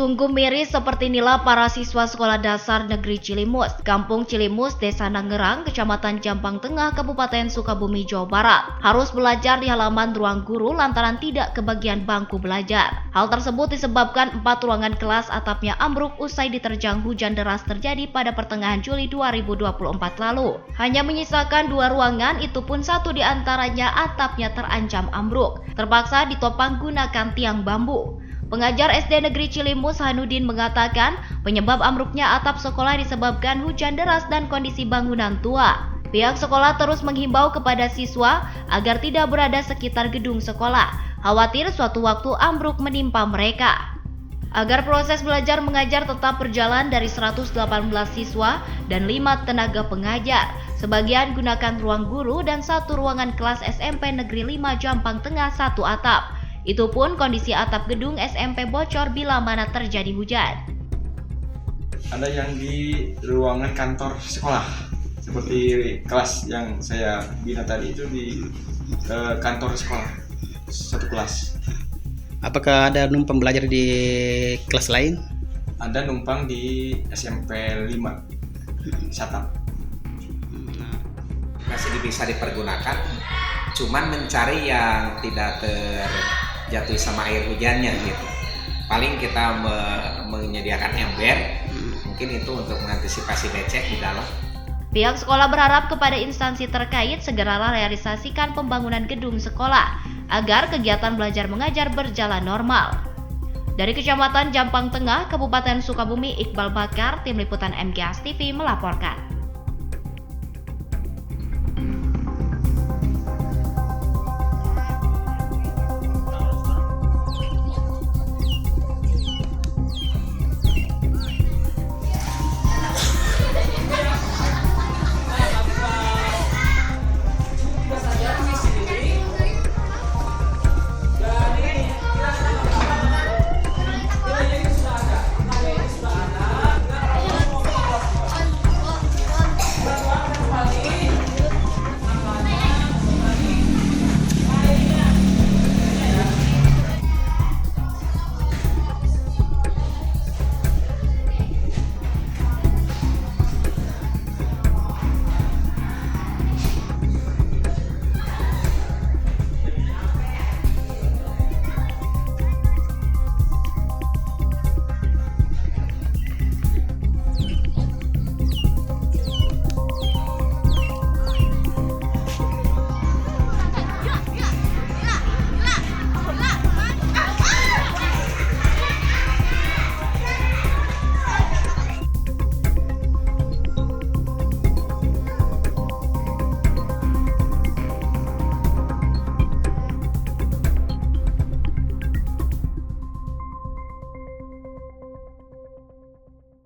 Sungguh miris seperti inilah para siswa Sekolah Dasar Negeri Cilimus, Kampung Cilimus, Desa Nangerang, Kecamatan Jampang Tengah, Kabupaten Sukabumi, Jawa Barat. Harus belajar di halaman ruang guru lantaran tidak kebagian bangku belajar. Hal tersebut disebabkan 4 ruangan kelas atapnya ambruk usai diterjang hujan deras terjadi pada pertengahan Juli 2024 lalu. Hanya menyisakan 2 ruangan, itu pun 1 di antaranya atapnya terancam ambruk. Terpaksa ditopang gunakan tiang bambu. Pengajar SD Negeri Cilimus Hanudin mengatakan penyebab ambruknya atap sekolah disebabkan hujan deras dan kondisi bangunan tua. Pihak sekolah terus menghimbau kepada siswa agar tidak berada sekitar gedung sekolah, khawatir suatu waktu ambruk menimpa mereka. Agar proses belajar mengajar tetap berjalan dari 118 siswa dan 5 tenaga pengajar, sebagian gunakan ruang guru dan 1 ruangan kelas SMP Negeri 5 Jampang Tengah 1 atap. Itu pun kondisi atap gedung SMP bocor bila mana terjadi hujan. Ada yang di ruangan kantor sekolah, seperti kelas yang saya bina tadi itu di kantor sekolah, 1 kelas. Apakah ada numpang belajar di kelas lain? Ada numpang di SMP 5, Satap. Masih bisa dipergunakan, cuman mencari yang tidak terjatuh sama air hujannya gitu. Paling kita menyediakan ember, mungkin itu untuk mengantisipasi becek di dalam. Pihak sekolah berharap kepada instansi terkait segeralah realisasikan pembangunan gedung sekolah agar kegiatan belajar mengajar berjalan normal. Dari Kecamatan Jampang Tengah, Kabupaten Sukabumi, Iqbal Bakar, Tim Liputan MGS TV melaporkan.